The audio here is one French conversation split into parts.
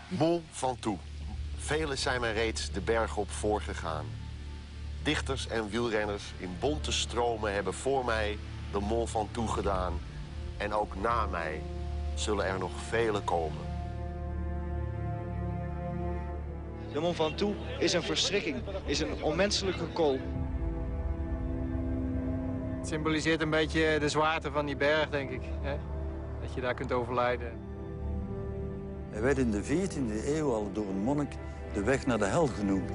Mont Ventoux. Velen zijn mij reeds de berg op voorgegaan. Dichters en wielrenners in bonte stromen hebben voor mij de Mont Ventoux gedaan. En ook na mij zullen er nog vele komen. De Mont Ventoux is een verschrikking, is een onmenselijke kool. Het symboliseert een beetje de zwaarte van die berg, denk ik. Hè? Dat je daar kunt overlijden. Hij werd in de 14e eeuw al door een monnik de weg naar de hel genoemd.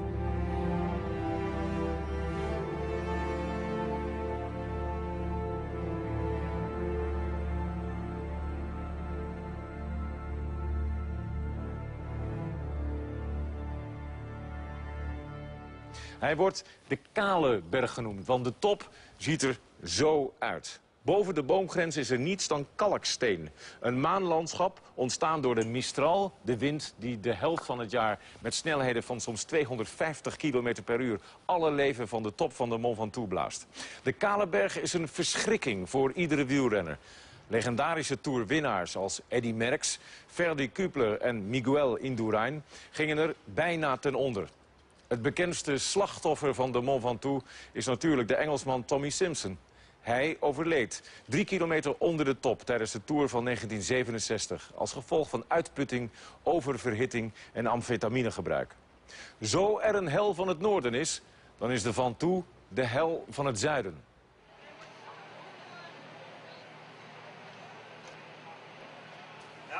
Hij wordt de Kale Berg genoemd, want de top ziet er zo uit. Boven de boomgrens is er niets dan kalksteen. Een maanlandschap ontstaan door de mistral, de wind die de helft van het jaar met snelheden van soms 250 km per uur alle leven van de top van de Mont Ventoux blaast. De Kale Berg is een verschrikking voor iedere wielrenner. Legendarische toerwinnaars als Eddy Merckx, Ferdy Cupler en Miguel Indurain gingen er bijna ten onder. Het bekendste slachtoffer van de Mont Ventoux is natuurlijk de Engelsman Tommy Simpson. Hij overleed 3 kilometer onder de top tijdens de Tour van 1967... als gevolg van uitputting, oververhitting en amfetaminegebruik. Zo er een hel van het noorden is, dan is de Ventoux de hel van het zuiden.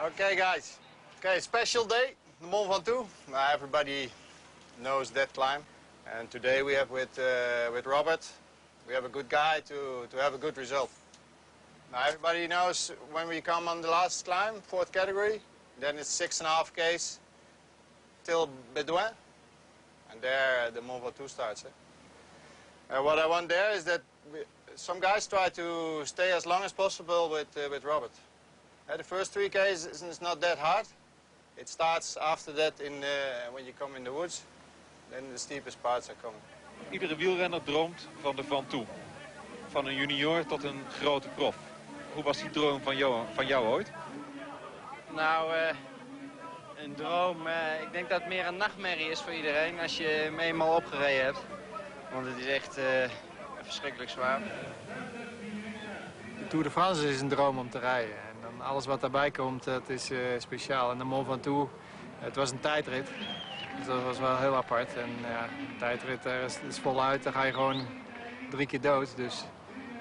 Okay, guys. Okay, special day, the Mont Ventoux. Everybody knows that climb, and today we have with Robert. We have a good guy to have a good result. Now everybody knows when we come on the last climb, 4th category, then it's 6.5 k's till Bedouin, and there the Mont Ventoux starts. What I want there is that some guys try to stay as long as possible with Robert. The first 3 k's is not that hard. It starts after that when you come in the woods, then the steepest parts are coming. Iedere wielrenner droomt van de Ventoux. Van een junior tot een grote prof. Hoe was die droom van jou ooit? Nou, een droom. Ik denk dat het meer een nachtmerrie is voor iedereen als je hem eenmaal opgereden hebt. Want het is echt verschrikkelijk zwaar. De Tour de France is een droom om te rijden. En dan alles wat daarbij komt, dat is speciaal. En de Mont Ventoux, het was een tijdrit. Dus dat was wel heel apart. En ja, een tijdrit is voluit, dan ga je gewoon 3 keer dood. Dus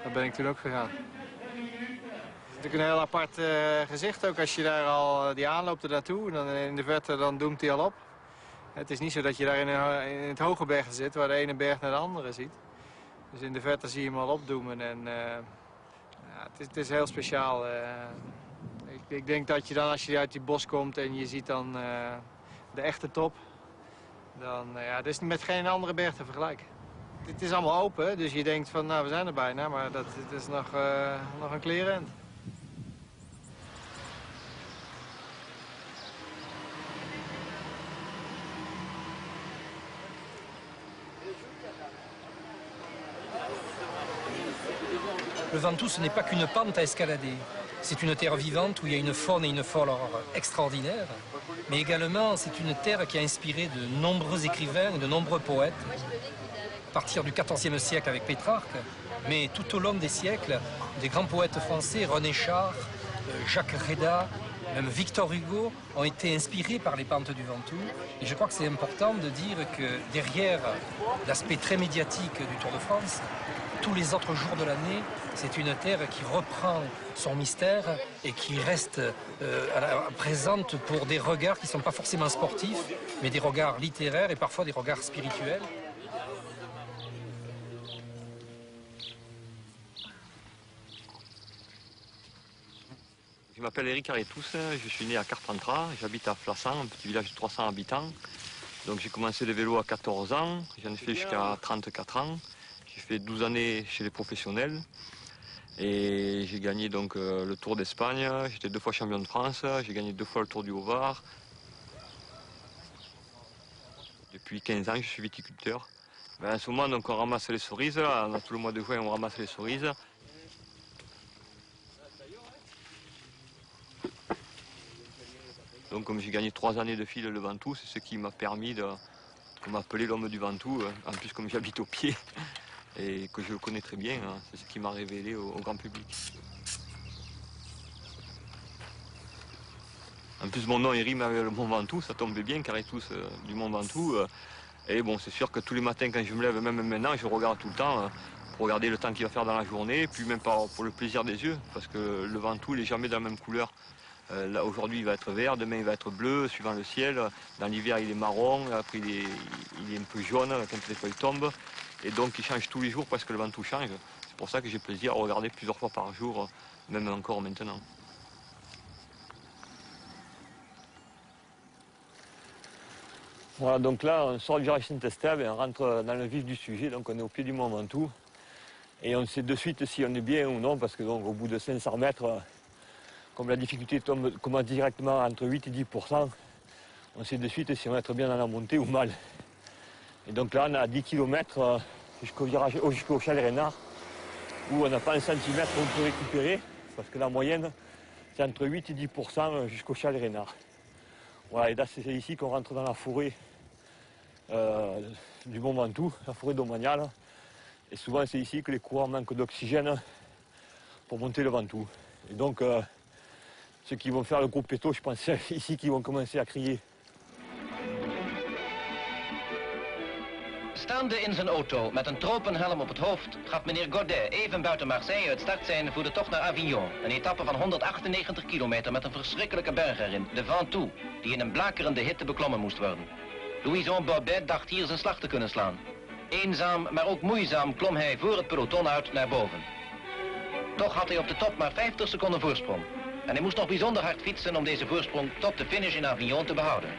dat ben ik toen ook gegaan. Het is natuurlijk een heel apart gezicht ook als je daar al die aanloopt er naartoe. Dan in de verte dan doemt hij al op. Het is niet zo dat je daar in het hoge bergen zit, waar de ene berg naar de andere ziet. Dus in de verte zie je hem al opdoemen. En ja, het is heel speciaal. Ik denk dat je dan, als je uit die bos komt en je ziet dan de echte top, dan ja, dat is met geen andere berg te vergelijken. Het is allemaal open, dus je denkt van, nou, we zijn er bijna, maar het is nog een klerenend. Le Ventoux, ce n'est pas qu'une pente à escalader. C'est une terre vivante où il y a une faune et une flore extraordinaires. Mais également, c'est une terre qui a inspiré de nombreux écrivains et de nombreux poètes. À partir du XIVe siècle avec Pétrarque, mais tout au long des siècles, des grands poètes français, René Char, Jacques Réda, même Victor Hugo, ont été inspirés par les pentes du Ventoux. Et je crois que c'est important de dire que derrière l'aspect très médiatique du Tour de France, tous les autres jours de l'année, c'est une terre qui reprend son mystère et qui reste présente pour des regards qui ne sont pas forcément sportifs, mais des regards littéraires et parfois des regards spirituels. Je m'appelle Eric Aretous, je suis né à Carpentras, j'habite à Flassan, un petit village de 300 habitants. Donc j'ai commencé le vélo à 14 ans, j'en ai fait jusqu'à 34 ans. J'ai fait 12 années chez les professionnels et j'ai gagné donc le Tour d'Espagne, j'étais 2 fois champion de France, j'ai gagné 2 fois le Tour du Haut-Var. Depuis 15 ans, je suis viticulteur. En ce moment, donc, on ramasse les cerises, là, on a tout le mois de juin, on ramasse les cerises. Donc comme j'ai gagné 3 années de fil le Ventoux, c'est ce qui m'a permis de m'appeler l'homme du Ventoux. En plus comme j'habite au pied et que je le connais très bien, hein, c'est ce qui m'a révélé au grand public. En plus mon nom il rime avec le Mont Ventoux, ça tombait bien, Carré-Tous du Mont Ventoux. Et bon, c'est sûr que tous les matins quand je me lève, même maintenant, je regarde tout le temps pour regarder le temps qu'il va faire dans la journée, puis même pour le plaisir des yeux, parce que le Ventoux il n'est jamais de la même couleur. Là aujourd'hui il va être vert, demain il va être bleu, suivant le ciel. Dans l'hiver il est marron, après il est un peu jaune quand les feuilles tombent. Et donc il change tous les jours parce que le Ventoux change. C'est pour ça que j'ai plaisir à regarder plusieurs fois par jour, même encore maintenant. Voilà, donc là on sort du virage Saint-Estève et on rentre dans le vif du sujet, donc on est au pied du Mont Ventoux. Et on sait de suite si on est bien ou non, parce que donc, au bout de 500 mètres, comme la difficulté commence directement entre 8 et 10%, on sait de suite si on va être bien dans la montée ou mal. Et donc là, on a 10 km jusqu'au Chalet Reynard, où on n'a pas un centimètre qu'on peut récupérer, parce que la moyenne, c'est entre 8 et 10% jusqu'au Chalet Reynard. Voilà, et là, c'est ici qu'on rentre dans la forêt du Mont Ventoux, la forêt domaniale. Et souvent, c'est ici que les coureurs manquent d'oxygène pour monter le Ventoux. Et donc, ceux qui vont faire le gros péto, je pense c'est ici qu'ils vont commencer à crier. Staande in zijn auto met een tropenhelm op het hoofd gaat meneer Godet even buiten Marseille het start zijn voor de tocht naar Avignon. Een etappe van 198 kilometer met een verschrikkelijke berg erin, de Ventoux, die in een blakerende hitte beklommen moest worden. Louison Bobet dacht hier zijn slag te kunnen slaan. Eenzaam, maar ook moeizaam klom hij voor het peloton uit naar boven. Toch had hij op de top maar 50 seconden voorsprong. En hij moest nog bijzonder hard fietsen om deze voorsprong tot de finish in Avignon te behouden.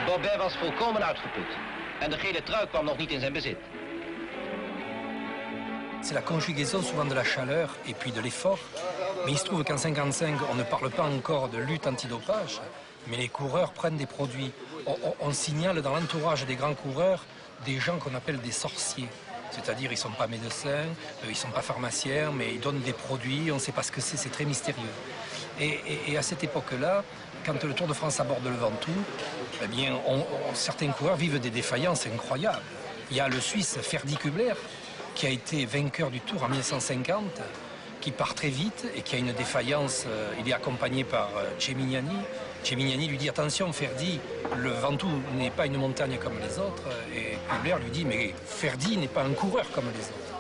Bobet was volkomen uitgeput. En de gele trui kwam nog niet in zijn bezit. C'est la conjugaison souvent de la chaleur et puis de l'effort. Mais il se trouve qu'en 55, on ne parle pas encore de lutte antidopage, mais les coureurs prennent des produits. On signale dans l'entourage des grands coureurs des gens qu'on appelle des sorciers. C'est-à-dire ils ne sont pas médecins, ils ne sont pas pharmaciens, mais ils donnent des produits, on ne sait pas ce que c'est très mystérieux. Et à cette époque-là, quand le Tour de France aborde le Ventoux, eh bien, certains coureurs vivent des défaillances incroyables. Il y a le Suisse Ferdi Kubler, qui a été vainqueur du Tour en 1950, qui part très vite et qui a une défaillance. Il est accompagné par Gemignani. Gemignani lui dit « Attention Ferdi, le Ventoux n'est pas une montagne comme les autres. » Et Kubler lui dit « Mais Ferdi n'est pas un coureur comme les autres. »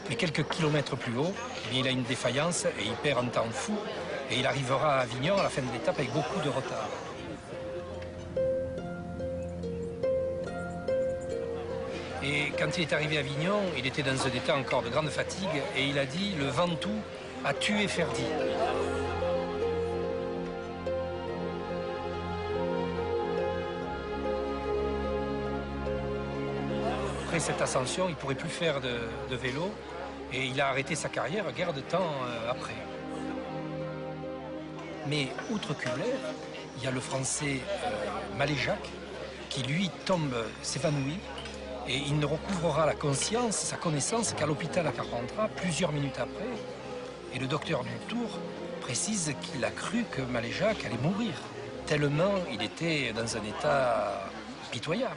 Mais quelques kilomètres plus haut, eh bien, il a une défaillance et il perd un temps fou. Et il arrivera à Avignon à la fin de l'étape avec beaucoup de retard. Et quand il est arrivé à Avignon, il était dans un état encore de grande fatigue et il a dit « Le Ventoux a tué Ferdi ». Après cette ascension, il ne pourrait plus faire de vélo et il a arrêté sa carrière guère de temps après. Mais outre Kubler, il y a le Français Maléjac qui lui tombe, s'évanouit et il ne recouvrera la conscience, sa connaissance qu'à l'hôpital à Carpentras, plusieurs minutes après. Et le docteur du Tour précise qu'il a cru que Maléjac allait mourir, tellement il était dans un état pitoyable.